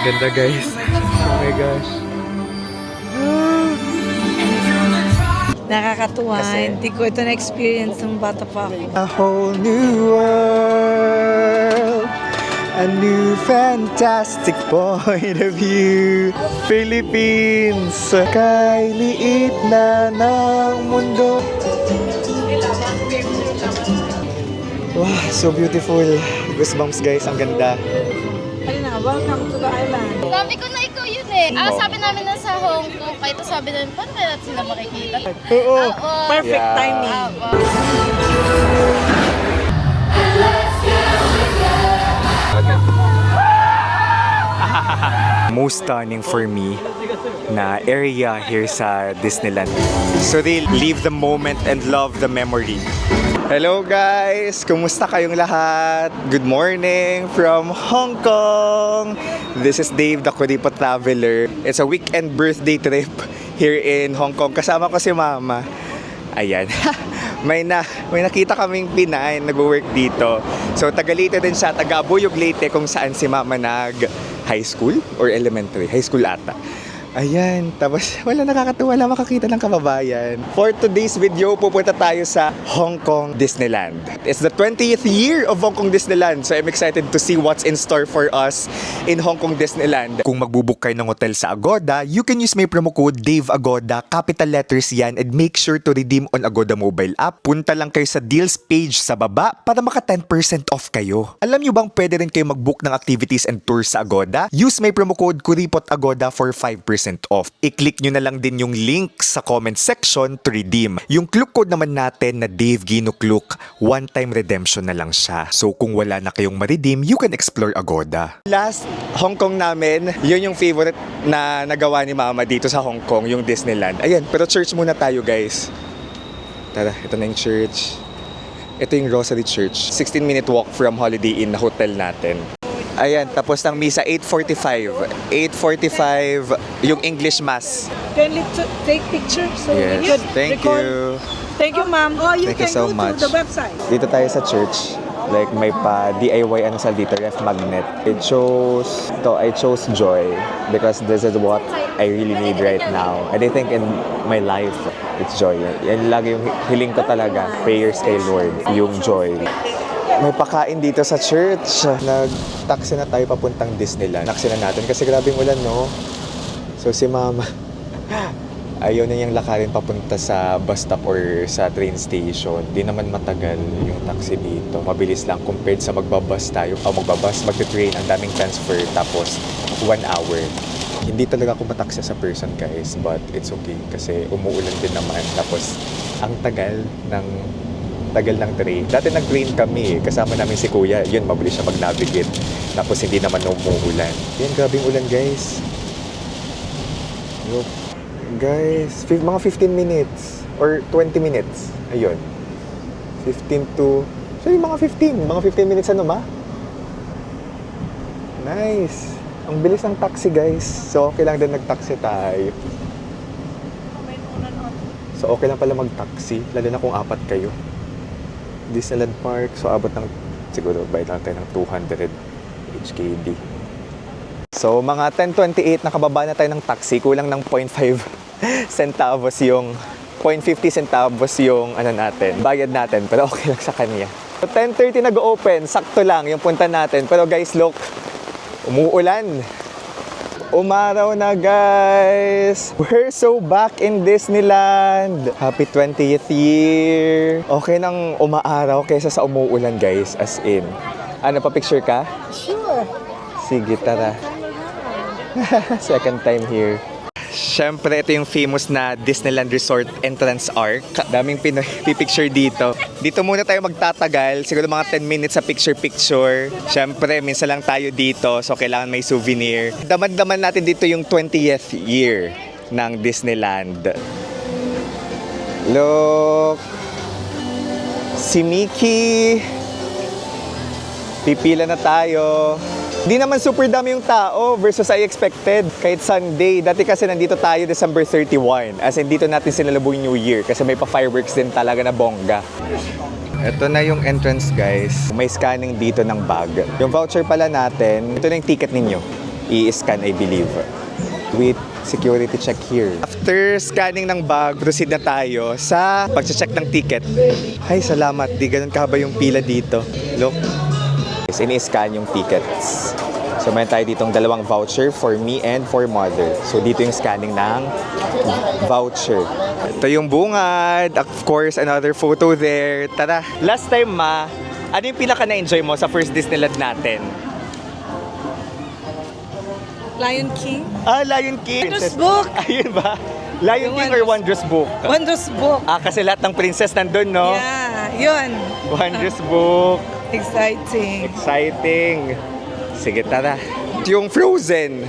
Ganda guys. Oh my gosh. Nakakatuwa. Kasi- Hindi ko ito na-experience nung bata pa ako. A whole new world. A new fantastic point of view. Philippines. Kay liit na ng mundo. Wow, so beautiful. Goosebumps guys, ang ganda. Ayun na, welcome to the island. Sabi ko na ikaw yun eh. Sabi namin na sa Hong Kong, kahit sabi namin, paano kaya natin sila makikita? Oo. Perfect Yeah. timing. Most stunning for me na area here sa Disneyland. So they live the moment and love the memory. Hello guys! Kumusta kayong lahat? Good morning from Hong Kong! This is Dave, the Kuripo Traveler. It's a weekend birthday trip here in Hong Kong. Kasama ko si Mama. Ayan. may nakita kaming Pinay nag-work dito. So taga Leyte din siya, taga Buyog Leyte kung saan si Mama high school or elementary, high school ata. Ayan, tapos wala nakakatuwa lang makakita ng kababayan. For today's video, pupunta tayo sa Hong Kong Disneyland. It's the 20th year of Hong Kong Disneyland, so I'm excited to see what's in store for us in Hong Kong Disneyland. Kung magbubook kayo ng hotel sa Agoda, you can use my promo code DAVEAGODA, capital letters yan, and make sure to redeem on Agoda mobile app. Punta lang kayo sa deals page sa baba para maka 10% off kayo. Alam nyo bang pwede rin kayo magbook ng activities and tours sa Agoda? Use my promo code KURIPOTAGODA for 5% off. I-click nyo na lang din yung link sa comment section to redeem. Yung Klook code naman natin na Dave Gino Klook, one-time redemption na lang siya. So kung wala na kayong ma-redeem, you can explore Agoda. Last Hong Kong namin, yun yung favorite na nagawa ni Mama dito sa Hong Kong, yung Disneyland. Ayan, pero church muna tayo guys. Tara, ito na yung church. Ito yung Rosary Church. 16-minute walk from Holiday Inn na hotel natin. Ayan, tapos ng misa 8:45. 8:45 yung English Mass. Can we take pictures? So Yes, we could thank record? you. Thank you, ma'am. Oh, you Thank you can so go much. to the website. Dito tayo sa church. Like may pa DIY ano sa dito, ref magnet. I chose joy because this is what I really need right now. And I think in my life, it's joy. Yan lagi yung hiling ko talaga. Prayers kay Lord. Yung joy. May pakain dito sa church. Nag-taxi na tayo papuntang Disneyland. Taxi na natin kasi grabing ulan, no? So si Mama, ayaw na niyang lakarin papunta sa bus stop or sa train station. Di naman matagal yung taxi dito. Mabilis lang compared sa magbabus tayo. O magbabus, magte-train, ang daming transfer. Tapos 1 hour. Hindi talaga ako mataksi sa person guys, but it's okay kasi umuulan din naman. Tapos ang tagal ng train. Dati nag-train kami, kasama namin si Kuya. Yun, mabilis siya mag-navigate. Tapos hindi naman umuulan. Yan, grabing ulan guys. Look. Guys, mga 15 minutes or 20 minutes. Ayun. 15 to... Sorry, mga 15 minutes ano ma? Nice. Ang bilis ng taxi guys. So okay lang din nag-taxi tayo. So okay lang pala mag-taxi. Lalo na kung 4 kayo. Disneyland Park. So abot ng... Siguro bayad lang tayo ng 200 HKD. So mga 10:28 nakababa na tayo ng taxi. Kulang ng 0.5 centavos yung 0.50 centavos yung ano natin, bayad natin, pero okay lang sa kanya. So 10:30 nag-open, sakto lang yung punta natin. Pero guys, look, umuulan. Umaraw na guys. We're so back in Disneyland. Happy 20th year. Okay nang umaaraw kaysa sa umuulan guys, as in. Ano pa, picture ka? Sure. Sige, tara. Second time here. Siyempre, ito yung famous na Disneyland Resort entrance arc. Daming picture dito. Dito muna tayo magtatagal. Siguro mga 10 minutes sa picture-picture. Siyempre, minsan lang tayo dito. So, kailangan may souvenir. Daman-daman natin dito yung 20th year ng Disneyland. Look! Si Mickey! Pipila na tayo. Di naman super dami yung tao versus I expected. Kahit Sunday. Dati kasi nandito tayo December 31. As in, dito natin sinalubong yung New Year. Kasi may pa-fireworks din talaga na bongga. Ito na yung entrance guys. May scanning dito ng bag. Yung voucher pala natin, ito na yung ticket ninyo. i-scan, I believe. With security check here. After scanning ng bag, proceed na tayo sa pag-check ng ticket. Ay, salamat. Di ganun kahaba yung pila dito. Look. Ini-scan yung tickets. So, mayroon tayo ditong dalawang voucher for me and for mother. So, dito yung scanning ng voucher. Ito yung bungad. Of course, another photo there. Tara. Last time, Ma, ano yung pinaka na-enjoy mo sa first Disneyland natin? Lion King. Lion King. Wondrous Book. Ayun ba? Lion Yung King or Wondrous Book? Wondrous Book. Kasi lahat ng princess nandun, no? Yeah, yun. Wondrous Book. Exciting. Exciting. Sige, tara. Yung Frozen.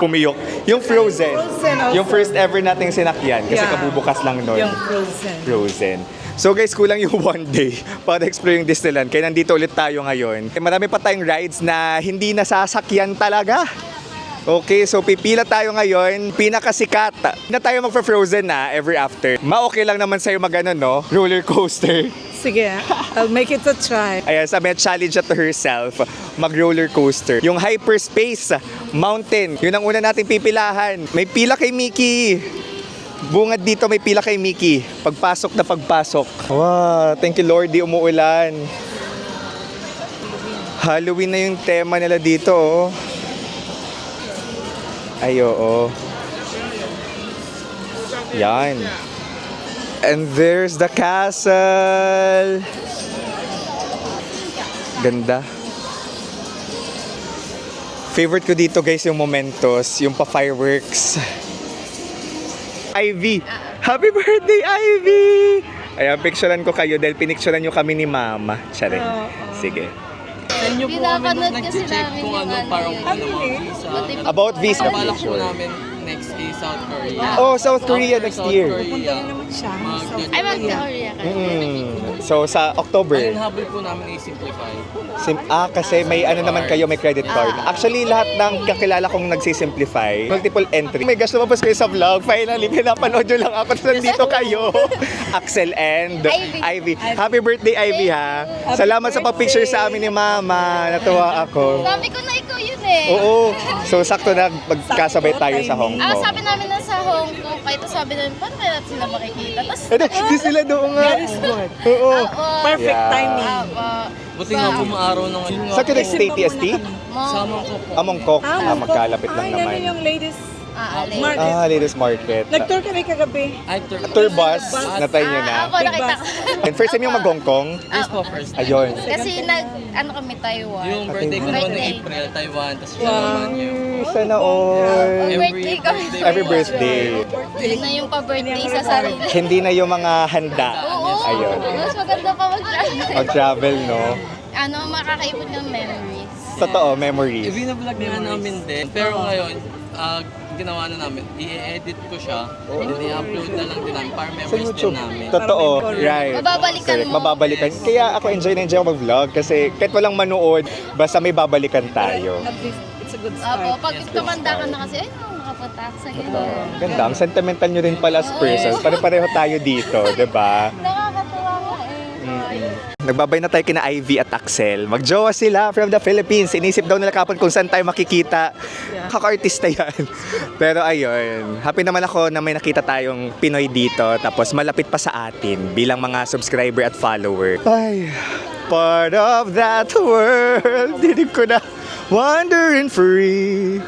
Pumiyok. Yung Frozen. Frozen also. Yung first ever nating sinakyan. Kasi Yeah. kabubukas lang nun. Yung Frozen. Frozen. So guys, kulang yung one day para explore yung Disneyland. Kaya nandito ulit tayo ngayon. Marami pa tayong rides na hindi nasasakyan talaga. Okay, so pipila tayo ngayon. Pinakasikat. Na tayo magpa-Frozen na ever after. Ma-okay lang naman sa'yo mag-ano, no? Roller coaster. Sige, I'll make it a try. Ayan, sabi niya, challenge to herself, mag-roller coaster. Yung Hyperspace Mountain, yun ang una nating pipilahan. May pila kay Mickey. Bungad dito, may pila kay Mickey. Pagpasok na pagpasok. Wow, thank you Lord, di umuulan. Halloween na yung tema nila dito, oh. Ay, oo. Yan. And there's the castle. Ganda. Favorite ko dito guys yung Momentos, yung pa-fireworks. Ivy! Happy birthday, Ivy! Ayan, picturean ko kayo dahil pinicturean nyo kami ni Mama. Charing. Sige. Sa inyo po kami Pinapanood kasi nag-check namin kung yung ano, ano parang yun. ano mga visa. About visa. Balak po namin next is South Korea. Oh, South Korea next South year. Korea. naman siya. Ay, mag-Korea ka. So sa October. Ang habol po namin ay Simplify. Kasi may ano naman kayo, may credit card. Actually, lahat ng kakilala kong nagsisimplify, multiple entry. May gusto lumabas kayo sa vlog. Finally, pinapanood nyo lang ako. Tapos nandito kayo. Axel and Ivy. Happy birthday, Ivy, ha? Salamat sa pa-picture sa amin ni Mama. Natuwa ako. Sabi ko na ikaw yun eh. Oo. So, sakto na magkasabay tayo sa Hong Kong. Sabi namin na sa Hong Kong, kaya ito sabi namin, paano kaya natin sila makikita? Tapos, Hindi sila doon nga. That is good. Oo. Perfect Yeah. timing. Buti nga po maaraw ng yun Sa ka nag-stay, TST? Sama ko po. Mongkok. Magkalapit lang Ay, naman. ano yung ladies aalay. market. Ladies Market. Nag-tour kami kagabi. Ay, Tour bus. Natay nyo na. Ako nakita ko. And first time yung mag-Hong Kong. First po, first. Ayun. Kasi ano kami, Taiwan. Yung birthday ko naman ng Birthday. April, Taiwan. Tapos siya naman yung Sana all. Birthday kami. Every birthday. Yun na yung pa-birthday sa sarili. Hindi na yung mga handa. Oo. Ayun. Mas maganda pa mag-travel. Mag-travel, no? Makakaipon ng memories. Totoo, memories. Vlog nga namin din. Pero ngayon, ginawa na namin, i-edit ko siya, and i-upload na lang din namin para Sa memories din YouTube. namin. Totoo, right. Mababalikan Correct, mo. mababalikan. Kaya ako enjoy na enjoy ako mag-vlog kasi kahit walang manood, basta may babalikan tayo. At least, it's a good Opo, start. pag tumanda ka na kasi, ay, nakapunta ako sa ganyan. Ganda, ang sentimental nyo rin pala as persons. Pare-pareho tayo dito, di ba? Nakakatuwa nga eh. Nagbabay na tayo kina Ivy at Axel. Magjowa sila from the Philippines. Inisip daw nila kapon kung saan tayo makikita. Kaka-artista yan. Pero ayun, happy naman ako na may nakita tayong Pinoy dito. Tapos malapit pa sa atin bilang mga subscriber at follower. Ay, part of that world. Dinig ko na wandering free.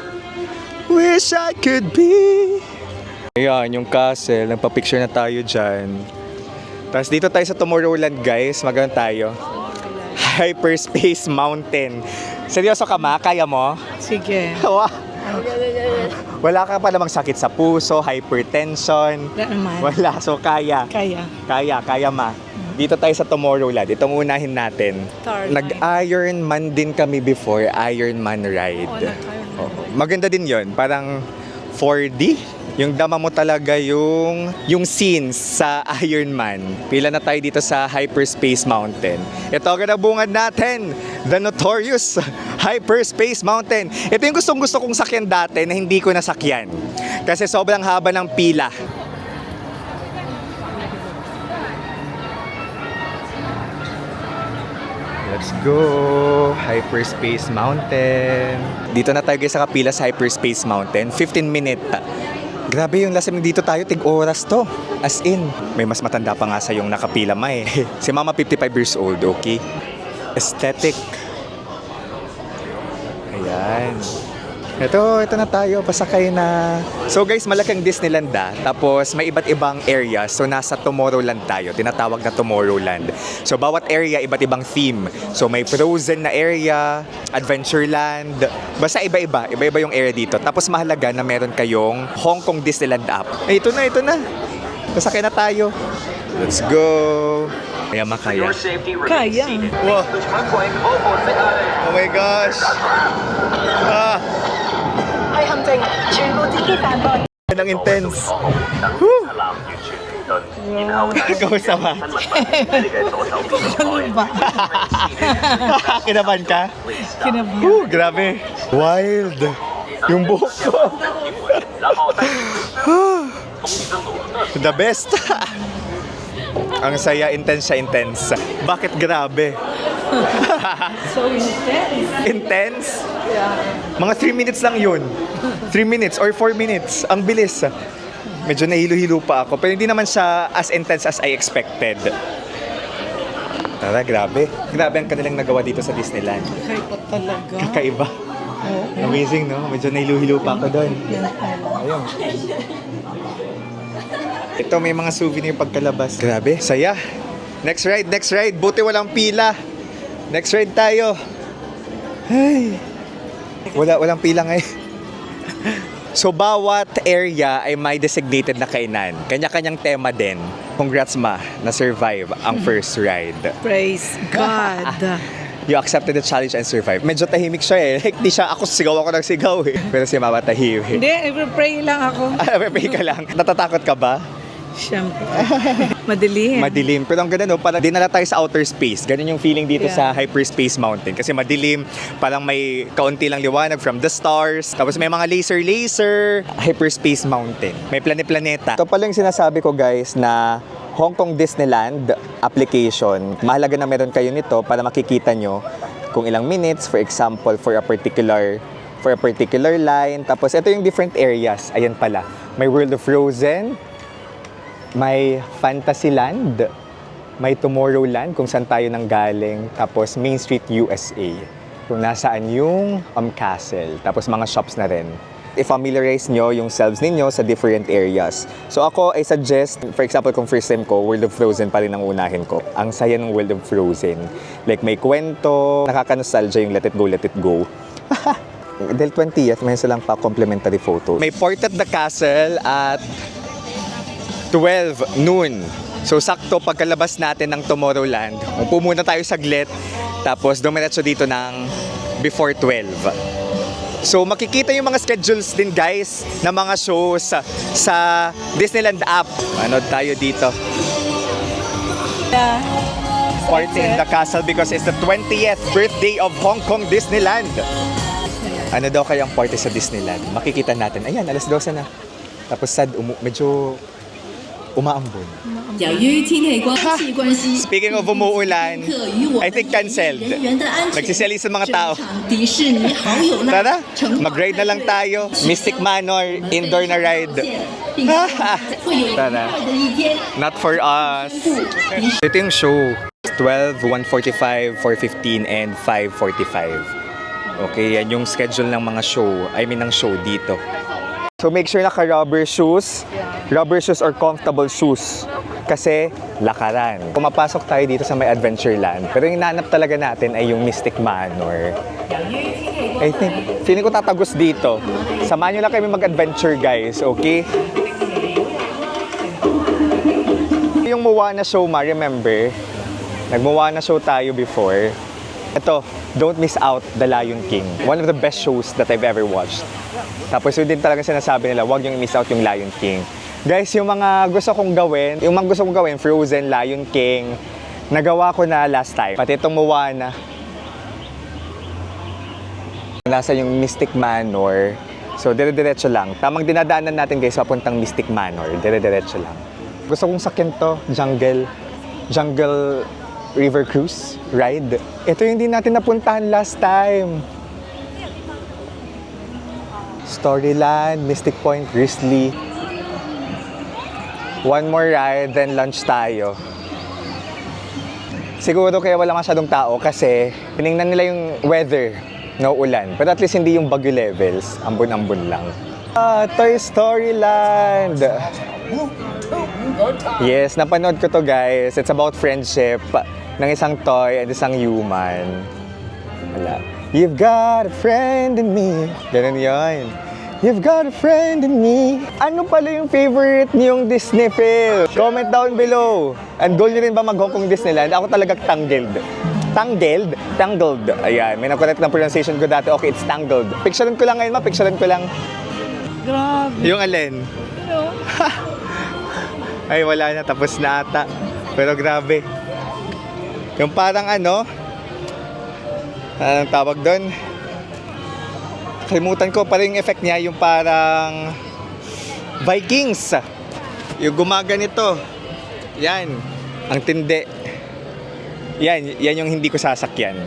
Wish I could be. Ayan, yung castle. Nagpa-picture na tayo dyan. Tapos dito tayo sa Tomorrowland, guys. Magano tayo? Hyperspace Mountain. Seryoso ka, Ma? Kaya mo? Sige. Wow. Wala ka pa namang sakit sa puso, hypertension. Wala naman. Wala. So, kaya. Kaya. Kaya, Ma. Dito tayo sa Tomorrowland. Itong unahin natin. Starline. Nag-Ironman din kami before. Ironman ride. nag-Ironman. Oo. Maganda din yon. Parang 4D. Yung dama mo talaga yung scenes sa Ironman. Pila na tayo dito sa Hyperspace Mountain. Ito ang ganabungad natin, the notorious Hyperspace Mountain. Ito yung gustong-gusto kong sakyan dati na hindi ko nasakyan. Kasi sobrang haba ng pila. Let's go! Hyperspace Mountain. Dito na tayo guys sa kapila sa Hyperspace Mountain. 15 minute. Grabe yung last time dito tayo, tig-oras to. As in, may mas matanda pa nga sa yung nakapila ma eh. Si mama 55 years old, okay? Aesthetic. Ayan. Ito na tayo, pasakay na. So guys, malaking Disneyland tapos may iba't ibang area. So nasa Tomorrowland tayo, tinatawag na Tomorrowland. So bawat area, iba't ibang theme. So may Frozen na area, Adventureland, basta iba-iba yung area dito. Tapos mahalaga na meron kayong Hong Kong Disneyland app. Ito na. Pasakay na tayo. Let's go. Kaya makaya. Kaya. Wow. Oh my gosh. Ang intense. Woo! Kamusta ba? Ano ba? Kinabahan ka? Kinabahan. Grabe. Wild. Yung buhok ko. The best. Ang saya, intense siya, intense. Bakit grabe? So intense. Intense? Yeah. Mga 3 minutes lang yun. 3 minutes or 4 minutes. Ang bilis. Medyo nahilo-hilo pa ako. Pero hindi naman siya as intense as I expected. Tara, grabe. Grabe ang kanilang nagawa dito sa Disneyland. Kakaiba talaga. Kakaiba. Oo. Amazing, no? Medyo nahilo-hilo pa ako doon. Ayun. Ito, may mga souvenir pagkalabas. Grabe, saya. Next ride. Buti walang pila. Next ride tayo. Ay. Walang pila ngayon. So, bawat area ay may designated na kainan. Kanya-kanyang tema din. Congrats ma, na-survive ang first ride. Praise God. You accepted the challenge and survived. Medyo tahimik siya eh. Like, di siya, sigaw ako ng sigaw eh. Pero si mama tahimik. Hindi, nagpe-pray lang ako. Pray ka lang. Natatakot ka ba? Siyempre. Madilim. Madilim. Pero ang ganda no, parang dinala tayo sa outer space. Ganun yung feeling dito sa Hyperspace Mountain. Kasi madilim, parang may kaunti lang liwanag from the stars. Tapos may mga laser. Hyperspace Mountain. May planeta. Ito pala yung sinasabi ko guys na Hong Kong Disneyland application. Mahalaga na meron kayo nito para makikita nyo kung ilang minutes, for example, for a particular line. Tapos ito yung different areas. Ayan pala. May World of Frozen, may Fantasyland, may Tomorrowland kung saan tayo nang galing, tapos Main Street USA kung nasaan yung castle, tapos mga shops na rin. I-familiarize nyo yung selves ninyo sa different areas. So ako, I suggest, for example, kung first time ko, World of Frozen pa rin ang unahin ko. Ang saya ng World of Frozen. Like may kwento, nakaka-nostalgia yung Let It Go. Dahil 20th, may silang pa complimentary photo. May Port at the Castle at 12 noon. So sakto pagkalabas natin ng Tomorrowland, upo muna tayo saglit, tapos dumiretso dito ng before 12. So makikita yung mga schedules din guys ng mga shows sa Disneyland app. Manood tayo dito. Party in the Castle because it's the 20th birthday of Hong Kong Disneyland. Ano daw kayang party sa Disneyland? Makikita natin. Ayan, alas 12 na. Tapos sad, medyo umaambon. Speaking of umuulan, I think canceled. Nagsisali sa mga tao. Tara, mag-ride na lang tayo. Mystic Manor, indoor na ride. Tara. Not for us. Ito yung show. 12, 1:45, 4:15, and 5:45. Okay, yan yung schedule ng mga show. Ng show dito. So make sure naka-rubber shoes or comfortable shoes. Kasi lakaran. Pumapasok tayo dito sa may Adventureland. Pero yung nanap talaga natin ay yung Mystic Manor. I think, feeling ko tatagos dito. Samahan nyo lang kami mag-adventure guys, okay? Yung Moana show remember? Nag-Moana show tayo before. Ito, don't miss out The Lion King. One of the best shows that I've ever watched. Tapos yun din talaga sinasabi nila, huwag yung miss out yung Lion King. Guys, yung mga gusto kong gawin, Frozen, Lion King, nagawa ko na last time. Pati itong Moana. Nasa yung Mystic Manor. So, dire-diretso lang. Tamang dinadaanan natin guys, papuntang Mystic Manor. Dire-diretso lang. Gusto kong sakyan to, jungle river cruise ride. Ito yung hindi natin napuntahan last time. Storyland, Mystic Point, Grizzly. One more ride, then lunch tayo. Siguro kaya wala masyadong tao kasi tinignan nila yung weather, no ulan. Pero at least hindi yung bagyo levels, ambon-ambon lang. Toy Story Land! Yes, napanood ko to guys. It's about friendship ng isang toy and isang human. Wala. You've got a friend in me. Ganun yun. You've got a friend in me. Ano pala yung favorite niyong Disney film? Comment down below. And goal niyo rin ba mag-Hong Kong Disneyland? Ako talaga Tangled. Tangled? Tangled. Ayan, may nakorek ng pronunciation ko dati. Okay, it's Tangled. Picturean ko lang ngayon, picturean ko lang. Grabe. Yung alin? No? Ay, wala na. Tapos na ata. Pero grabe. Yung parang ano, anong tawag doon? Kalimutan ko, parang yung effect niya, yung parang Vikings. Yung gumaganito. Yan. Ang tindi. Yan yung hindi ko sasakyan.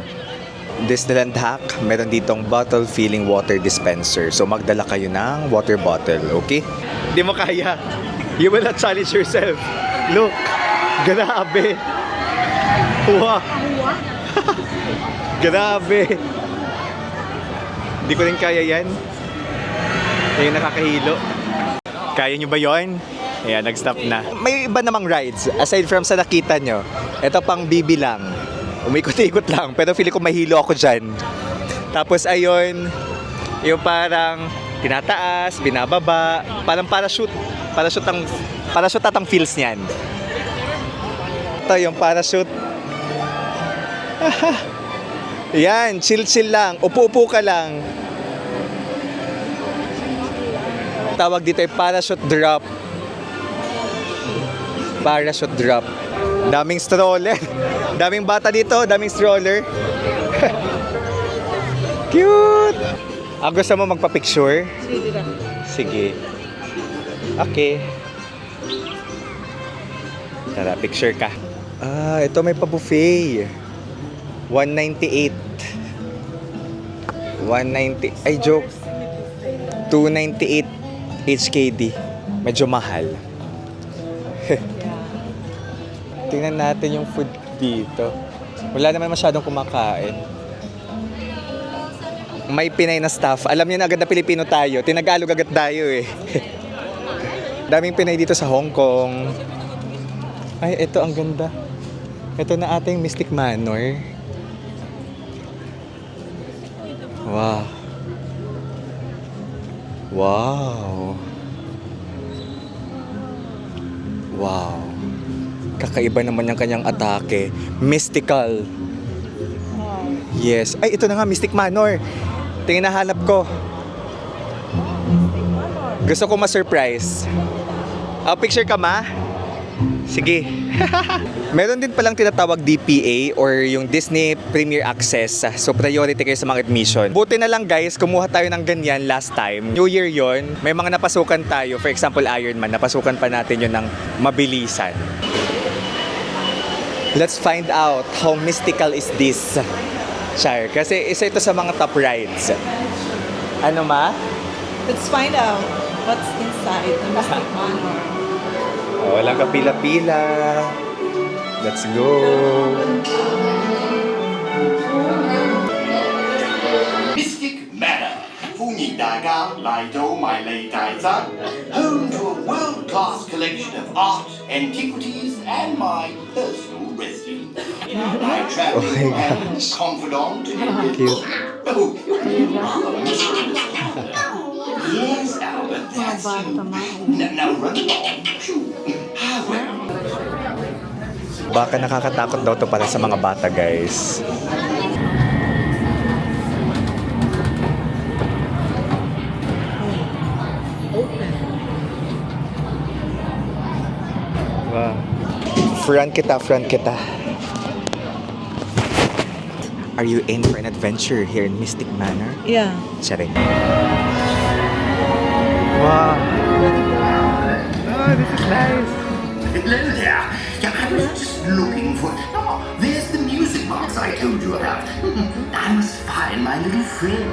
Disneyland hack, meron ditong bottle filling water dispenser. So magdala kayo ng water bottle, okay? Hindi mo kaya. You will not challenge yourself. Look, grabe. Wow. Grabe. Hindi ko rin kaya yan. Yung nakakahilo. Kaya nyo ba yon? Ayan, nag-stop na. May iba namang rides. Aside from sa nakita nyo, ito pang bibi lang. Umikot-ikot lang, pero feeling ko mahilo ako dyan. Tapos ayun, yung parang tinataas, binababa, parang parachute. Parachute at ang feels niyan. Ito yung parachute. Yan, chill-chill lang. Upo-upo ka lang. Tawag dito ay parachute drop. Parachute drop. Daming stroller. Daming bata dito, daming stroller. Cute! Gusto mo magpa-picture? Sige. Okay. Tara, picture ka. Ito may pa-buffet. 198. 190. Ay, joke. 298 HKD. Medyo mahal. Tingnan natin yung food dito. Wala naman masyadong kumakain. May Pinay na staff. Alam niyo na agad na Pilipino tayo. Tinagalog agad tayo eh. Daming Pinay dito sa Hong Kong. Ay, ito ang ganda. Ito na ating Mystic Manor. Wow. Wow. Wow. Kakaiba naman yung kanyang atake. Mystical. Yes. Ay, ito na nga, Mystic Manor. Tingin na hanap ko. Gusto ko ma-surprise. Picture ka, ma? Sige. Meron din palang tinatawag DPA or yung Disney Premier Access. So priority kayo sa mga admission. Buti na lang guys, kumuha tayo ng ganyan last time. New Year yon, may mga napasukan tayo. For example, Iron Man, napasukan pa natin yun ng mabilisan. Let's find out how mystical is this. Char, kasi isa ito sa mga top rides. Ano ma? Let's find out what's inside the Mystic Manor. Walang kapila-pila. Let's go. Mystic Manor, Fungi Daga, Lido, my late Aiza, home to a world-class collection of art, antiquities, and my personal residence. My traveling and confidant. Cute. Oh, yes, Albert, that's you. Now run along. Well, Baka nakakatakot daw to para sa mga bata, guys. Wow. Front kita. Are you in for an adventure here in Mystic Manor? Yeah. Charing. Wow. Oh, this is nice. hello there. Yeah, I was just looking for... Oh, there's forest I told you about. I must find my little friend.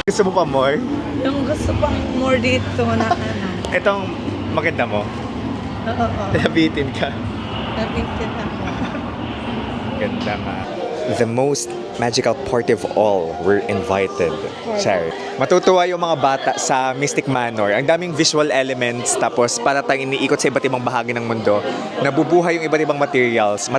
Gusto mo pa more? Yung gusto pang more dito na ano. Itong maganda mo. Oo. Nabitin ka. Nabitin ako. Ganda nga. The most magical party of all were invited. Char. Matutuwa yung mga bata sa Mystic Manor. Ang daming visual elements, tapos para tayong iniikot sa iba't ibang bahagi ng mundo. Nabubuhay yung iba't ibang materials.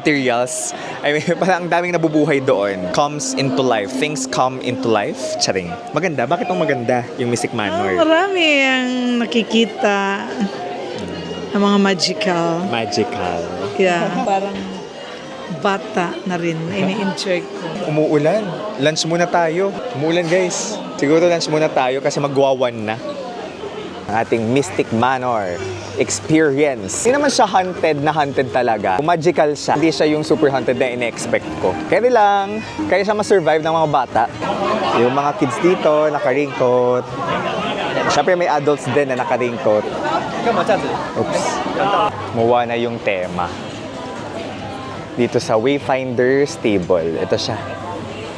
I mean, parang ang daming nabubuhay doon. Comes into life. Things come into life. Charing. Maganda. Bakit ang maganda yung Mystic Manor? Marami ang nakikita ng mga magical. Magical. Yeah. Parang bata na rin. Ini-enjoy ko. Umuulan. Lunch muna tayo. Umuulan guys. Siguro lunch muna tayo kasi magwawan na. Ang ating Mystic Manor experience. Hindi naman siya haunted talaga. Magical siya. Hindi siya yung super haunted na ina-expect ko. Kaya lang, kaya siya ma-survive ng mga bata. Yung mga kids dito, nakaringkot. Siyempre may adults din na nakaringkot. Oops. Muwa na yung tema. Dito sa Wayfinder's Table. Ito siya.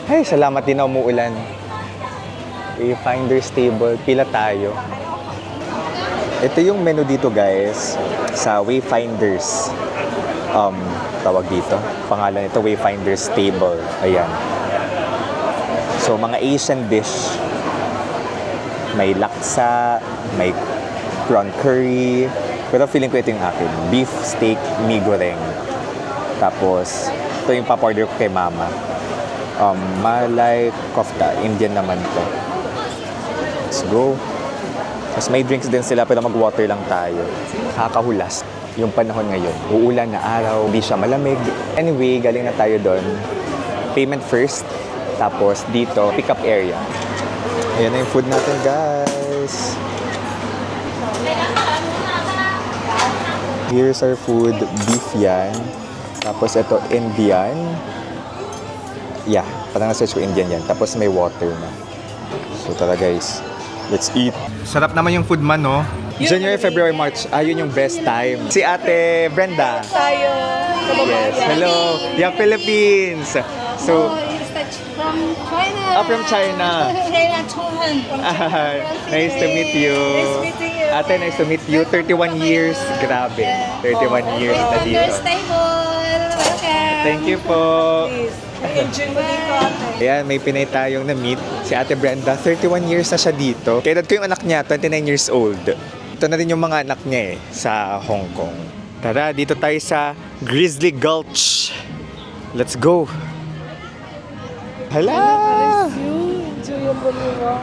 Ay, salamat din na umuulan. Wayfinder's Table. Pila tayo. Ito yung menu dito guys. Sa Wayfinders. Tawag dito. Pangalan ito, Wayfinder's Table. Ayan. So, mga Asian dish. May laksa, may prawn curry. Pero feeling ko ito yung akin. Beef steak, mee goreng. Tapos, ito yung paporder ko kay mama. Malay kofta. Indian naman to. Let's go. Tapos may drinks din sila pero mag-water lang tayo. Kakahulas yung panahon ngayon. Uulan na araw, hindi siya malamig. Anyway, galing na tayo doon. Payment first. Tapos dito, pick-up area. Ayan na yung food natin, guys. Here's our food. Beef yan. Tapos ito, Indian. Yeah, parang na-search ko Indian yan. Tapos may water na. So tara guys, let's eat. Sarap naman yung food man, no? January, February, March. Yun yung best time. Si Ate Brenda. Tayo. Yes, hello. Yeah, Philippines. So, From China. from China. China, Chongqing. Nice to meet you. meeting you. Ate, nice to meet you. 31 years. Grabe. 31 years na dito. Stable. Welcome. Thank you po. Please. Enjoy mo dito ate. Ayan, may Pinay tayong na-meet. Si Ate Brenda, 31 years na siya dito. Kaya ko yung anak niya, 29 years old. Ito na rin yung mga anak niya sa Hong Kong. Tara, dito tayo sa Grizzly Gulch. Let's go. Hala! Enjoy yung baliwa.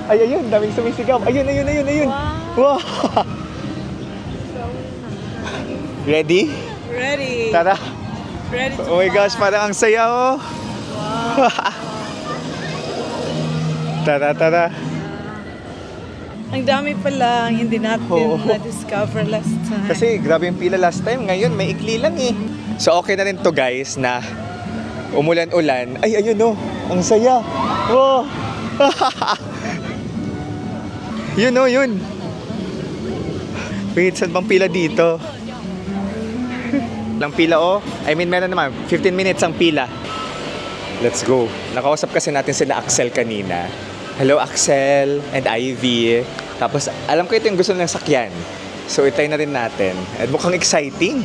Ay, ayun, daming sumisigaw. Ayun. Wow! Ready? Ready. Tara. Ready to Oh my gosh, parang ang saya, oh. Tara. Ang dami pala ang hindi natin Oo. na-discover last time. Kasi grabe yung pila last time. Ngayon, may ikli lang eh. So okay na rin to guys na umulan-ulan. Ay, ayun oh. Ang saya. Wow. Yun oh, yun. Wait, saan bang pila dito? Lang pila oh. I mean, meron naman. 15 minutes ang pila. Let's go. Nakausap kasi natin sila Axel kanina. Hello Axel and Ivy. Tapos alam ko ito yung gusto nilang sakyan. So itay na rin natin. At mukhang exciting.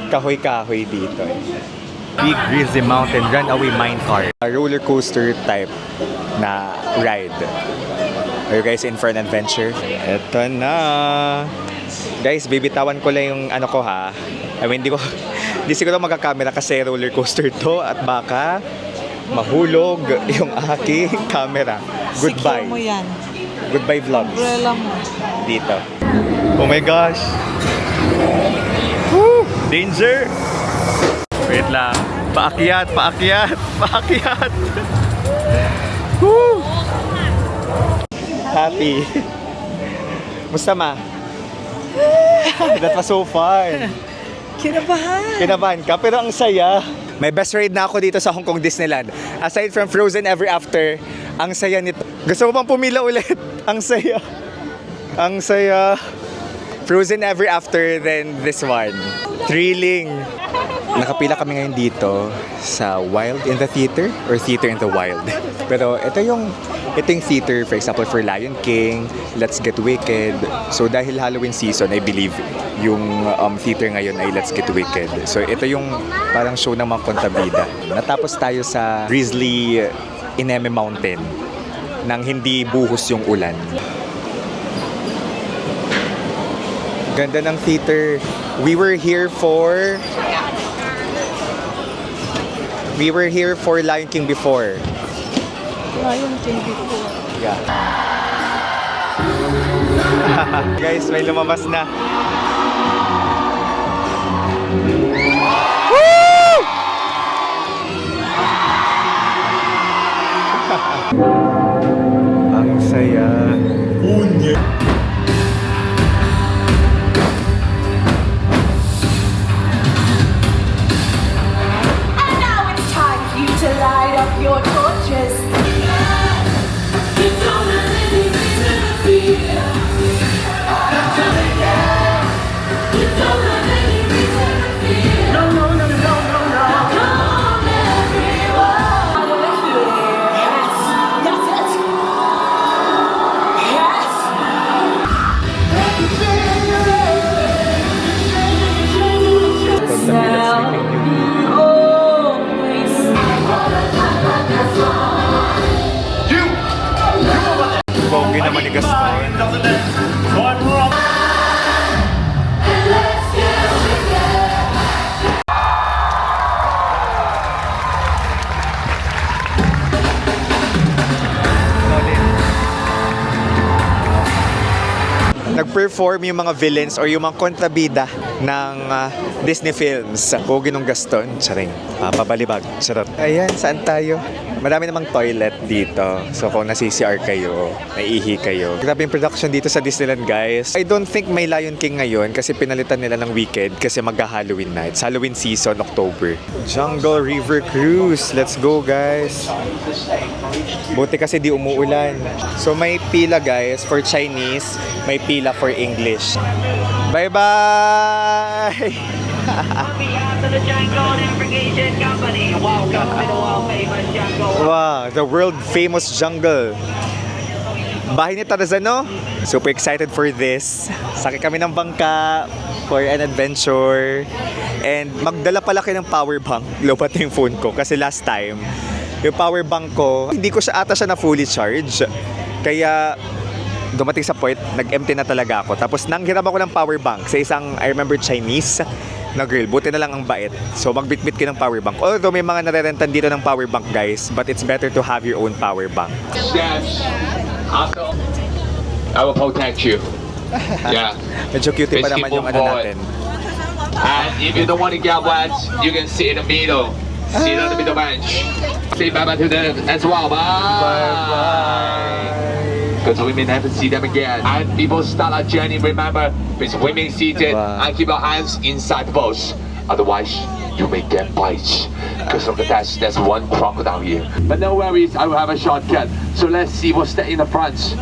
Kahoy-kahoy dito eh. Big Grizzly Mountain Runaway Mine Car. A roller coaster type na ride. Are you guys in for an adventure? Eto na. Guys, bibitawan ko lang yung ano ko ha. I mean, hindi siguro magka-camera kasi roller coaster to at baka mahulog yung aking camera. Goodbye. Secure mo yan. Goodbye vlogs. Umbrella mo. Dito. Oh my gosh. Woo! Danger! Wait lang. Paakyat. Woo! happy. Musta ma? That was so fun. Kinabahan. Kinabahan ka, pero ang saya. May best ride na ako dito sa Hong Kong Disneyland. Aside from Frozen Ever After, ang saya nito. Gusto mo bang pumila ulit? Ang saya. Ang saya. Frozen Ever After, then this one. Thrilling. Nakapila kami ngayon dito sa Wild in the Theater or Theater in the Wild. Pero ito yung theater, for example, for Lion King, Let's Get Wicked. So dahil Halloween season, I believe yung theater ngayon ay Let's Get Wicked. So ito yung parang show ng mga kontabida. Natapos tayo sa Grizzly Ineme Mountain nang hindi buhos yung ulan. Ganda ng theater. We were here for Lion King before. Lion King before. Yeah. Guys, may lumabas na. Woo! Ang saya. And now it's time for you to light up your torches. No, no, no, no, no, no. Come everyone. Yes, that's it. Yes. Now always. Bonggi naman ni Gaston. Nag-perform yung mga villains or yung mga kontrabida ng Disney films. Pogi nung Gaston, charing. Pabalibag, charot. Ayan, saan tayo? Marami namang toilet dito. So kung nasi-CR kayo, naiihi kayo. Grabe yung production dito sa Disneyland, guys. I don't think may Lion King ngayon kasi pinalitan nila ng weekend kasi magka-Halloween na. It's Halloween season, October. Jungle River Cruise. Let's go, guys. Buti kasi di umuulan. So may pila, guys, for Chinese. May pila for English. Bye-bye! Wow, the world famous jungle. Bahay ni Tarzan, no? Super excited for this. Sakay kami ng bangka for an adventure. And magdala pala kayo ng power bank. Lobat yung phone ko kasi last time, yung power bank ko, hindi ko siya ata siya na fully charge. Kaya dumating sa point, nag-empty na talaga ako. Tapos nanghiram ako ng power bank sa isang, I remember, Chinese na girl. Buti na lang ang bait. So magbitbit ka ng power bank. Although may mga narerentan dito ng power bank, guys, but it's better to have your own power bank. Yes. Also, I will protect you. Yeah. Medyo cute pa naman yung ano natin. And if you don't want to get wet, you can sit in the middle. Sit on the middle bench. Say bye-bye to them as well. Bye. Bye-bye. Because we may never see them again. And people start a journey, remember, with women seated Wow. and keep your hands inside the boat. Otherwise, you may get bites. Because of the test, there's one crocodile here. But no worries, I will have a shortcut. So let's see what's in the front.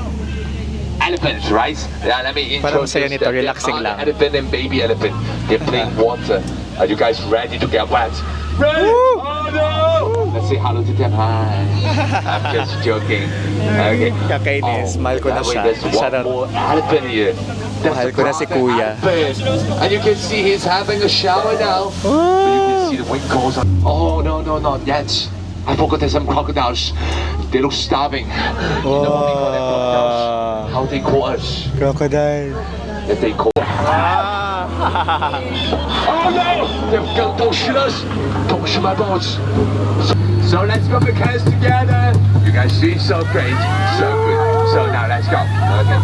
Elephants, right? Yeah, let me Parang introduce saya nito, them. relaxing They are lang. Elephant and baby elephant. They're playing water. Are you guys ready to get wet? Ready? Oh no! Let's say hello to them. Hi. I'm just joking. Okay. Kakainis. Mahal ko na that way siya. There's one Charot. more elephant here. That's Mahal the ko na si brother Kuya. elephant. And you can see he's having a shower now. But you can see the winkles. Oh no, not yet. I forgot there's some crocodiles. They look starving. You know what we call them crocodiles? How they call us? Crocodile. That they call. Oh no! They've got us. Don't my boats. So let's go the cans together. You guys see, so great, so good. So now let's go. Okay.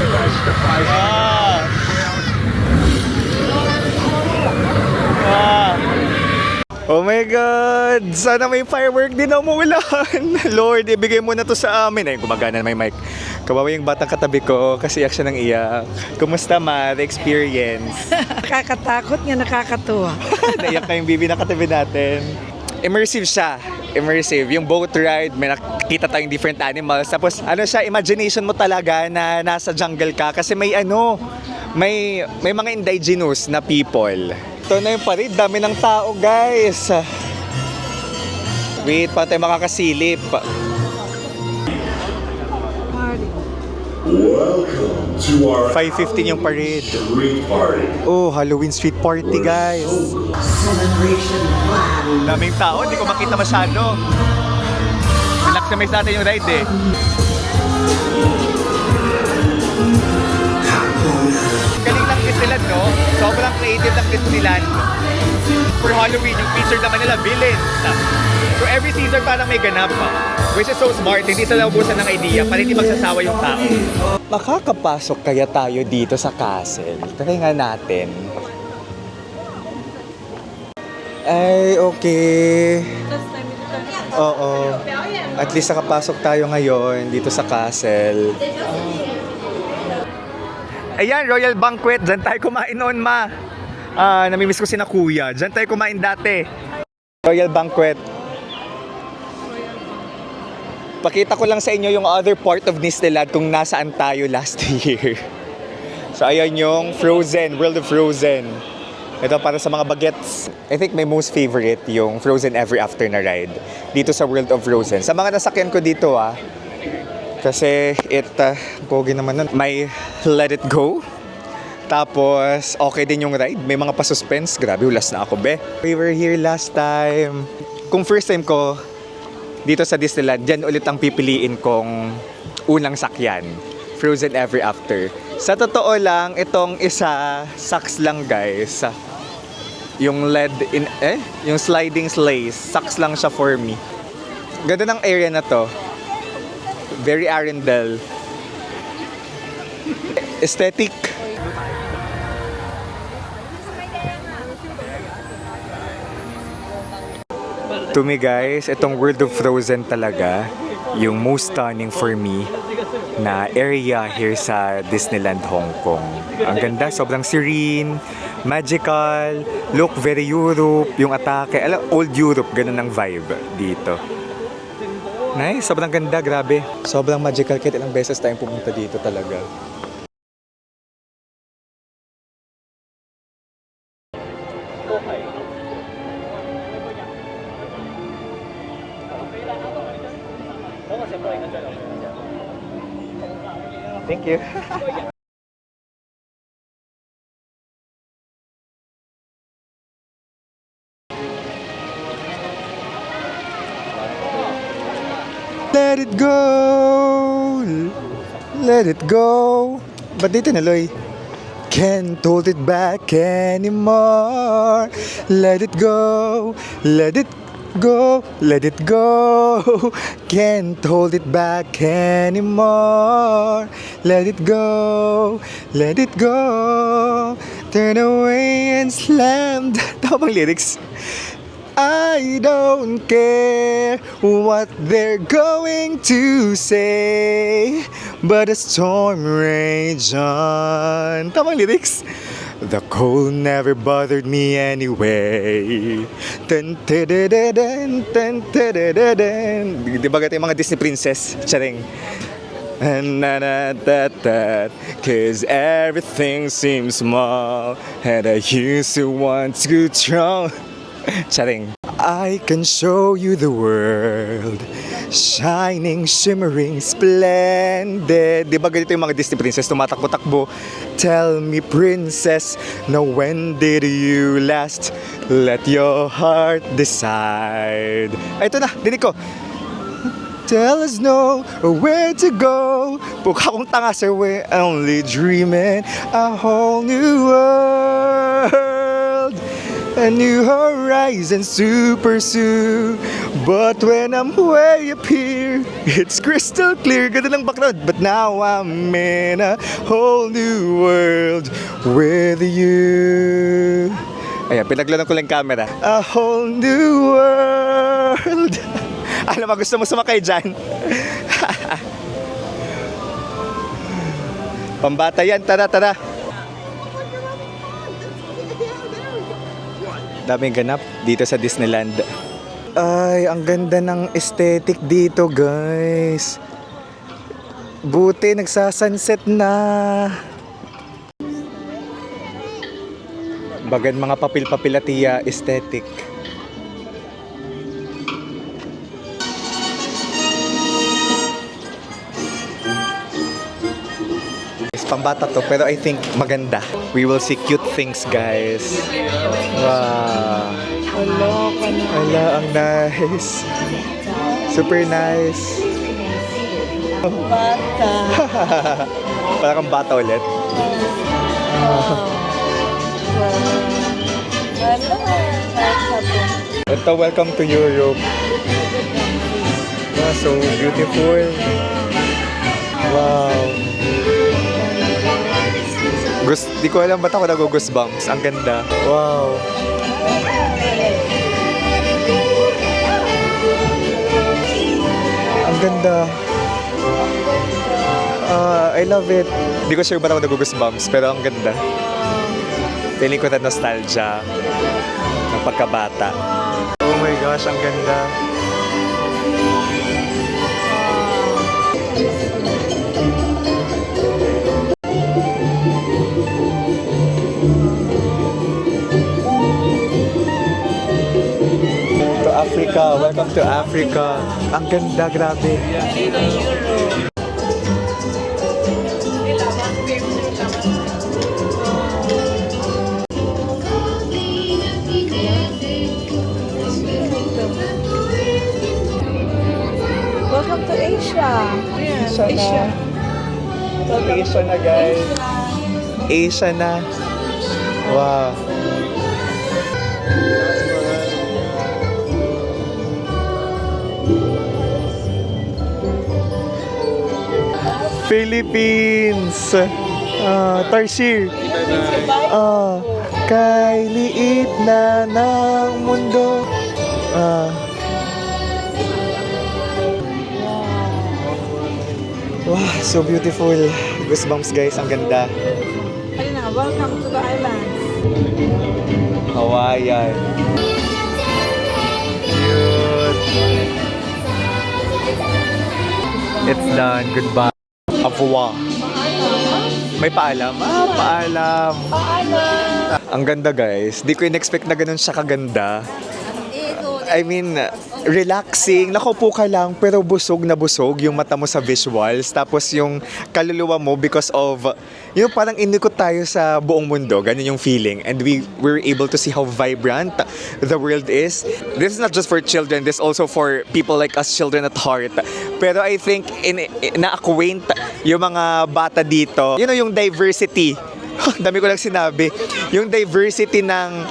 That's the price. Oh my God! God! Sana may firework din na umuulan. Lord, ibigay mo na to sa amin. Ay, gumagana na may mic. Kawawa yung batang katabi ko kasi iyak siya ng iyak. Kumusta, Ma? The experience? Nakakatakot nga, nakakatuwa. Naiyak na yung bibi na katabi natin. Immersive siya. Immersive. Yung boat ride, may nakita tayong different animals. Tapos, ano siya, imagination mo talaga na nasa jungle ka. Kasi may may mga indigenous na people. Ito na yung parade. Dami ng tao, guys. Wait, pa tayo makakasilip. Welcome to our 5:15 yung parade. street party. Oh, Halloween street party, guys. Daming tao, hindi ko makita masyado. Relax na natin yung ride eh. Galing ng Disneyland, no? Sobrang creative ng Disneyland. For Halloween, yung feature naman nila, villains. So every season parang may ganap. Which is so smart, hindi sila ubusan ng idea para hindi magsasawa yung tao. Makakapasok kaya tayo dito sa castle? Try nga natin. Ay, okay. Oo. At least nakapasok tayo ngayon dito sa castle. Ayan, Royal Banquet. Diyan tayo kumain noon, Ma. Namimiss ko si na Kuya. Diyan tayo kumain dati. Royal Banquet. Pakita ko lang sa inyo yung other part of Disneyland kung nasaan tayo last year. So ayan yung Frozen, World of Frozen. Ito para sa mga bagets. I think my most favorite yung Frozen Ever After na ride dito sa World of Frozen. Sa mga nasakyan ko dito kasi pogi naman nun. May Let It Go. Tapos okay din yung ride. May mga pa-suspense. Grabe, ulas na ako, be. We were here last time. Kung first time ko dito sa Disneyland, dyan ulit ang pipiliin kong unang sakyan. Frozen Ever After. Sa totoo lang, itong isa, sucks lang, guys. Yung yung sliding sleighs, sucks lang siya for me. Ganda ng area na to. Very Arendelle. Aesthetic. To me, guys, itong World of Frozen talaga yung most stunning for me na area here sa Disneyland Hong Kong. Ang ganda, sobrang serene, magical, look very Europe, yung atake, old Europe, ganun ang vibe dito. Nice, sobrang ganda, grabe. Sobrang magical, kahit ilang beses tayong pumunta dito talaga. Thank you. Let it go. Let it go. Ba't dito naloy? Can't hold it back anymore. Let it go. Let it go, let it go. Can't hold it back anymore. Let it go, let it go. Turn away and slammed. Tama bang lyrics? I don't care what they're going to say, but a storm rage on. Tama bang lyrics? The cold never bothered me anyway. Dun, dun, dun, dun, dun, dun, dun, dun. Di ba yung mga Disney princess? Charing. Cause everything seems small, and I used to want to drown. Charing. I can show you the world, shining, shimmering, splendid. Di ba ganito yung mga Disney princess tumatakbo-takbo? Tell me, princess, now when did you last let your heart decide? Ay, ito na, dinig ko. Tell us no where to go. Pukha kong tanga, sir, we're only dreaming a whole new world. A new horizons to pursue. But when I'm way up here, it's crystal clear. Ganda ng background. But now I'm in a whole new world with you. Ayan, pinaglanan ko lang yung camera. A whole new world. Alam mo, gusto mo sumakay dyan? Pambata yan, tara, tara. Daming ganap dito sa Disneyland. Ay, ang ganda ng aesthetic dito, guys. Buti, nagsasunset na. Bagan mga papil-papilatiya aesthetic. Pambata to, pero I think maganda. We will see cute things, guys. Wow. Ala, ang nice. Super nice. Bata. Parang kang bata ulit. Ito, welcome to Europe. Wow, so beautiful. Wow. Di ko alam ba't ako nag-goosebumps. Ang ganda. Wow. Ang ganda. I love it. Di ko sure ba't ako nag-goosebumps, pero ang ganda. Feeling ko na nostalgia ng pagkabata. Oh my gosh, ang ganda. To Africa, welcome to Africa. Ang ganda, grabe. Welcome to Asia. Asia na. Asia na, guys. Asia na. Wow. Philippines. Tarsier. Kay liit na ng mundo. Wow, so beautiful. Goosebumps, guys. Ang ganda. Ayun na, welcome to the islands. Hawaiian. Cute. It's done. Goodbye. Au revoir. May paalam? Paalam. Ang ganda, guys. Di ko in-expect na ganun siya kaganda. I mean, relaxing. Nakaupo ka lang, pero busog na busog yung mata mo sa visuals. Tapos yung kaluluwa mo because of, yung parang inikot tayo sa buong mundo. Ganun yung feeling. And we were able to see how vibrant the world is. This is not just for children. This is also for people like us, children at heart. Pero I think, na-acquaint yung mga bata dito. You know, yung diversity. Dami ko lang sinabi. Yung diversity ng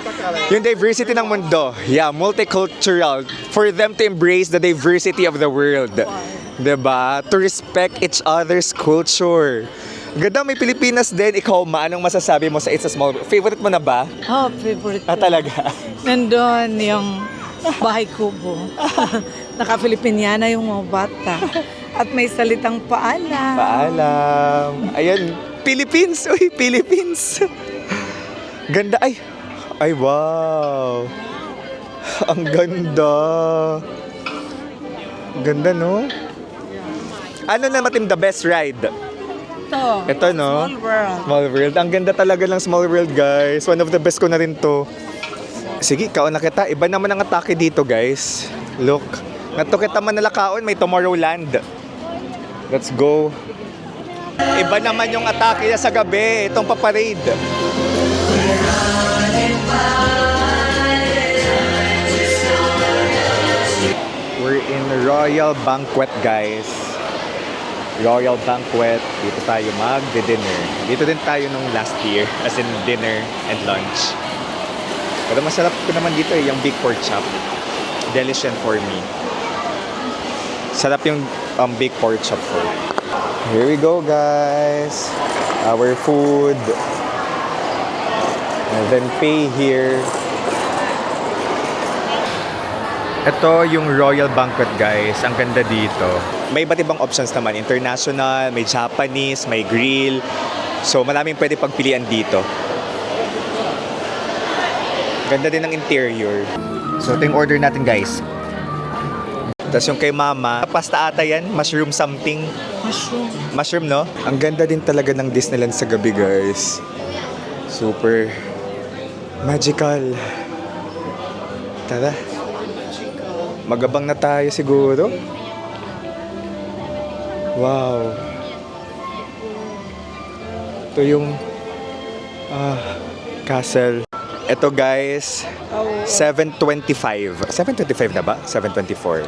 mundo. Yeah, multicultural. For them to embrace the diversity of the world. 'Di ba? To respect each other's culture. Ganda, may Pilipinas din. Ikaw, anong masasabi mo sa It's a Small World? Favorite mo na ba? Oh, favorite ko. Talaga? Nandun yung bahay kubo. Naka-Filipiniana yung mga bata. At may salitang paalam. Paalam. Ayun, Philippines. Uy, Philippines. Ganda. Ay, wow. Ang ganda. Ganda, no? Ano na matim the best ride? Ito, no? Small World. Small World. Ang ganda talaga ng Small World, guys. One of the best ko na rin to. Sige, kaon na kita. Iba naman ang atake dito, guys. Look. Nato kita manalakaon, may Tomorrowland. Let's go. Iba naman yung atake niya sa gabi. Itong paparade. We're in Royal Banquet, guys. Royal Banquet. Dito tayo mag-dinner. Dito din tayo nung last year. As in dinner and lunch. Pero masarap ko naman dito yung big pork chop. Delicious for me. Sarap yung big pork chop for me. Here we go, guys. Our food. And then pay here. Ito yung Royal Banquet, guys. Ang ganda dito. May iba't ibang options naman. International, may Japanese, may grill. So, maraming pwede pagpilian dito. Ganda din ng interior. So, ito yung order natin, guys. Tapos yung kay mama, pasta ata yan, mushroom something. Mushroom, no? Ang ganda din talaga ng Disneyland sa gabi, guys. Super magical. Tara. Magabang na tayo siguro. Wow. Ito yung castle. Ito, guys, 725. 725 na ba? 724.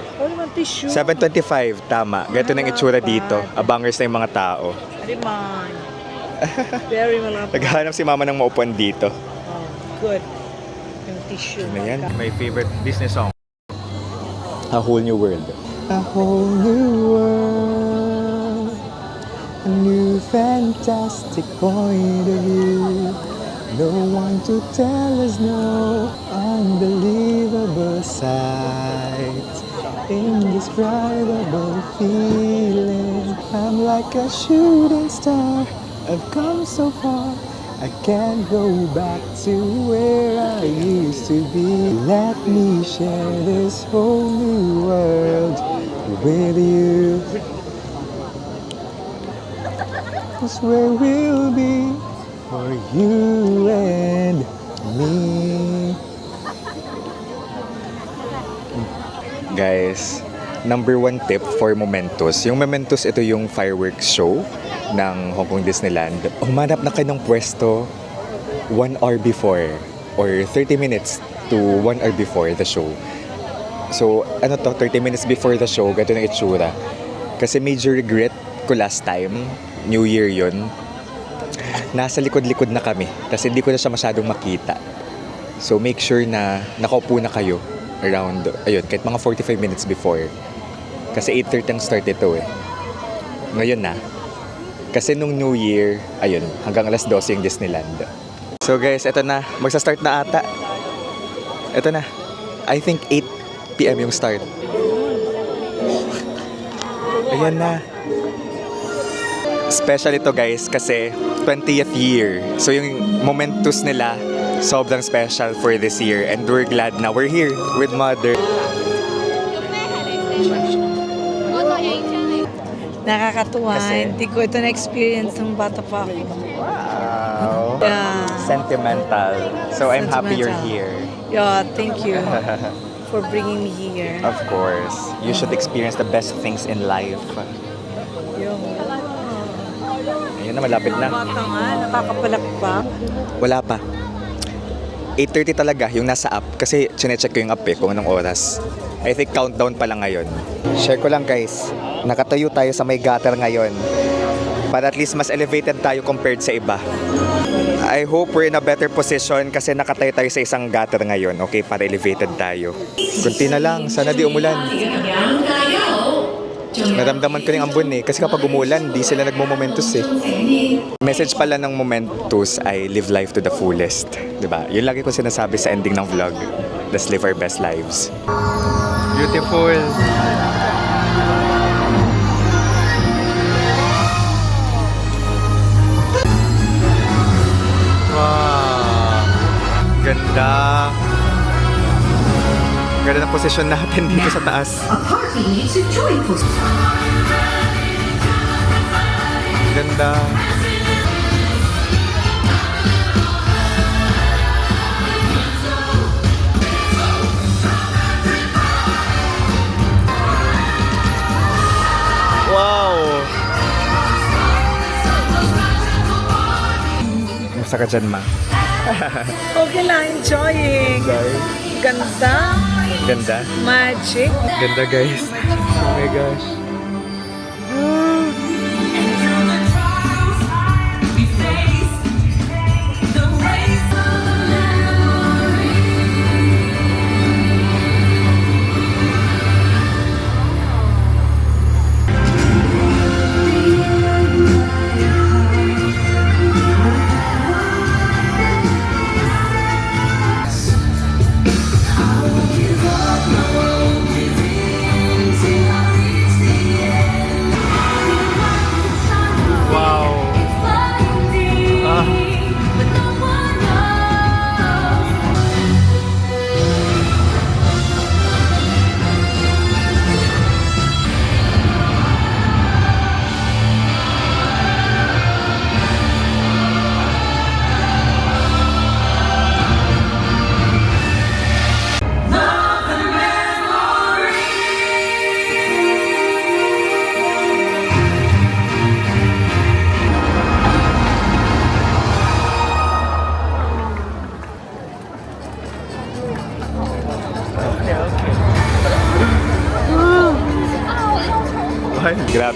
725, tama. Ganito na yung itsura dito. Abangers na yung mga tao. Very malapit. Naghahanap si mama ng maupuan dito. Good. Yung tissue. Ano yan? My favorite Disney song. A Whole New World. A whole new world. A new fantastic point of view. No one to tell us no. Unbelievable sight. Indescribable feeling. I'm like a shooting star. I've come so far. I can't go back to where I used to be. Let me share this whole new world with you. That's where we'll be for you and me. Guys, number one tip for Momentos. Yung Momentos, ito yung fireworks show ng Hong Kong Disneyland. Humanap na kayo ng pwesto 1 hour before or 30 minutes to 1 hour before the show. So, 30 minutes before the show, ganito na itsura. Kasi major regret ko last time, New Year yun, nasa likod-likod na kami. Kasi hindi ko na siya masyadong makita. So, make sure na nakaupo na kayo around, kahit mga 45 minutes before. Kasi 8:30 ang start ito eh. Ngayon na. Kasi nung New Year, hanggang alas 12 yung Disneyland. So guys, eto na. Magsa-start na ata. Eto na. I think 8 p.m. yung start. Ayan na. Special ito, guys, kasi 20th year. So yung Momentos nila, sobrang special for this year. And we're glad na we're here with Mother. Nakakatuwa. Kasi- Hindi ko ito na-experience nung bata pa ako. Wow. Yeah. Sentimental. So I'm happy you're Sentimental. here. Yeah, thank you for bringing me here. Of course. You should experience the best things in life. Yo. Ayun na, malapit na. Bata nga, nakakapalakpak. Wala pa. 8:30 talaga yung nasa app kasi chinecheck ko yung app kung anong oras. I think countdown pa lang ngayon. Share ko lang, guys. Nakatayo tayo sa may gutter ngayon. Para at least mas elevated tayo compared sa iba. I hope we're in a better position kasi nakatayo tayo sa isang gutter ngayon. Okay, para elevated tayo. Kunti na lang. Sana di umulan. Naramdaman ko rin ang ambon kasi kapag umulan, di sila nagmo-Momentos Message pala ng Momentos ay live life to the fullest. Diba? Yun lagi ko sinasabi sa ending ng vlog. Let's live our best lives. Beautiful. Wow. Ganda. Ganda ng posisyon natin dito sa taas. Ganda. Wow. Musta ka dyan, ma? Okay lang, enjoying. Ganda. Ganda. Magic. Ganda, guys. Oh my gosh.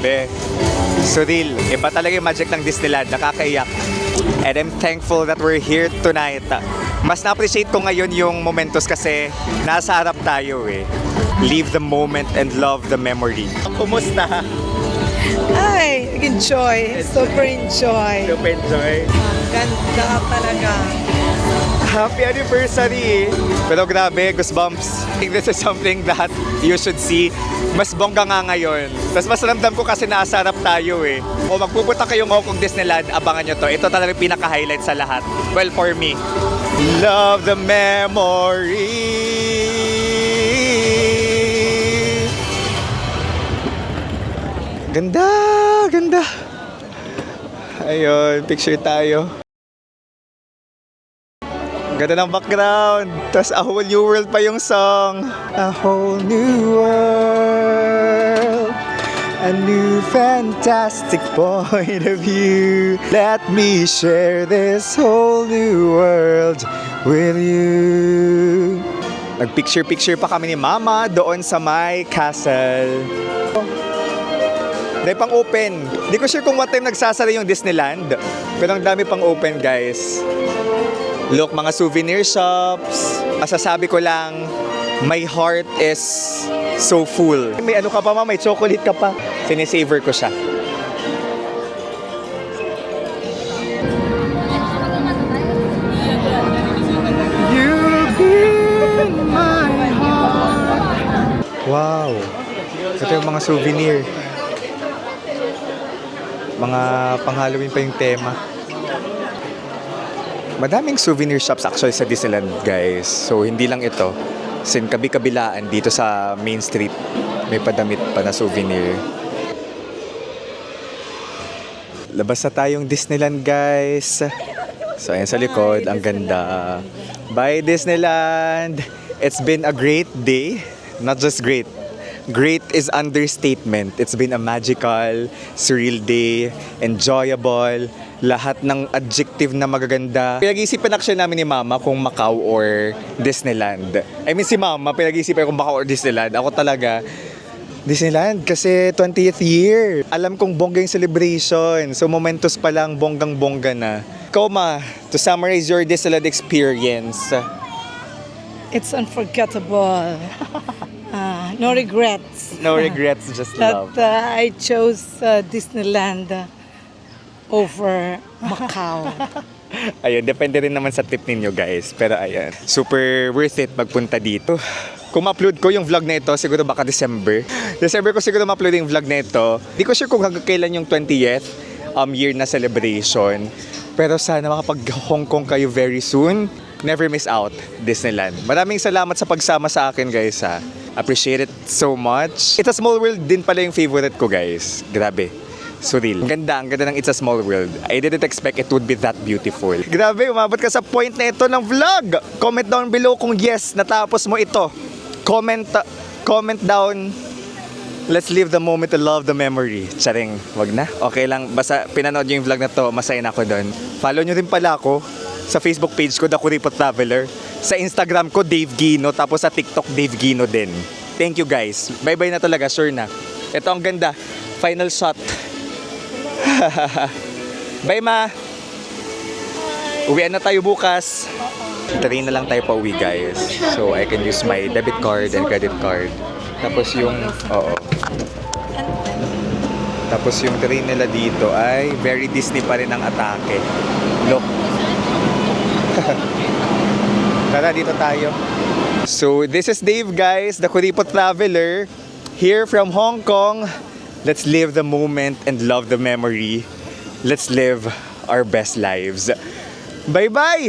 Grabe. Surreal. Iba talaga yung magic ng Disneyland. Nakakaiyak. And I'm thankful that we're here tonight. Mas na-appreciate ko ngayon yung momentos kasi nasa harap tayo eh. Live the moment and love the memory. Kumusta? Ay, enjoy. Super enjoy. Super enjoy. Ganda talaga. Happy anniversary! Pero grabe, goosebumps. I think this is something that you should see. Mas bongga nga ngayon. Tapos mas ramdam ko kasi nasa harap tayo eh. Kung magpupunta kayong Hong Kong Disneyland, abangan nyo to. Ito talaga yung pinaka-highlight sa lahat. Well, for me. Love the memory. Ganda, ganda. Ayun, picture tayo. Ganda ng background. Tapos a whole new world pa yung song. A whole new world. A new fantastic point of view. Let me share this whole new world with you. Nagpicture-picture pa kami ni Mama doon sa may castle. Dahil pang open. Di ko sure kung what time nagsasara yung Disneyland. Pero ang dami pang open, guys. Look, mga souvenir shops. Masasabi ko lang, my heart is so full. May ano ka pa, Ma? May chocolate ka pa. Sinisavor ko siya. You've been my heart. Wow. Ito yung mga souvenir. Mga pang-Halloween pa yung tema. Madaming souvenir shops actually sa Disneyland, guys. So, hindi lang ito. Sin kabi-kabilaan dito sa Main Street. May padamit pa na souvenir. Labas na tayong Disneyland, guys. So, ayan sa likod. Ang ganda. Bye, Disneyland! It's been a great day. Not just great. Great is understatement. It's been a magical, surreal day, enjoyable, lahat ng adjective na magaganda. Pinag-iisipan actually namin ni Mama kung Macau or Disneyland. I mean si Mama, pinag-iisipan kung Macau or Disneyland. Ako talaga, Disneyland kasi 20th year. Alam kong bongga yung celebration. So momentos pa lang, bonggang-bongga na. Ikaw, Ma, to summarize your Disneyland experience. It's unforgettable. No regrets. No regrets, just love. That I chose Disneyland over Macau. Ayun, depende rin naman sa trip ninyo, guys. Pero ayan, super worth it magpunta dito. Kung ma-upload ko yung vlog na ito, siguro baka December. December ko siguro ma-upload yung vlog na ito. Di ko sure kung hanggang kailan yung 20th year na celebration. Pero sana makapag-Hong Kong kayo very soon. Never miss out, Disneyland. Maraming salamat sa pagsama sa akin, guys, ha. Appreciate it so much. It's a Small World din pala yung favorite ko, guys. Grabe. Surreal. Ang ganda ng It's a Small World. I didn't expect it would be that beautiful. Grabe, umabot ka sa point na ito ng vlog. Comment down below kung yes, natapos mo ito. Comment down. Let's live the moment to love the memory. Charing, wag na. Okay lang, basta pinanood nyo yung vlog na to, masaya na ako doon. Follow nyo rin pala ako sa Facebook page ko, The Kuripot Traveler. Sa Instagram ko, Dave Gino. Tapos sa TikTok, Dave Gino din. Thank you, guys. Bye-bye na talaga, sure na. Ito ang ganda. Final shot. Bye, Ma. Uwian na tayo bukas. Train na lang tayo pa uwi, guys. So, I can use my debit card and credit card. Tapos yung, Tapos yung train nila dito ay very Disney pa rin ang atake. Look. Tara, dito tayo. So, this is Dave, guys, the Kuripot Traveler. Here from Hong Kong. Let's live the moment and love the memory. Let's live our best lives. Bye-bye!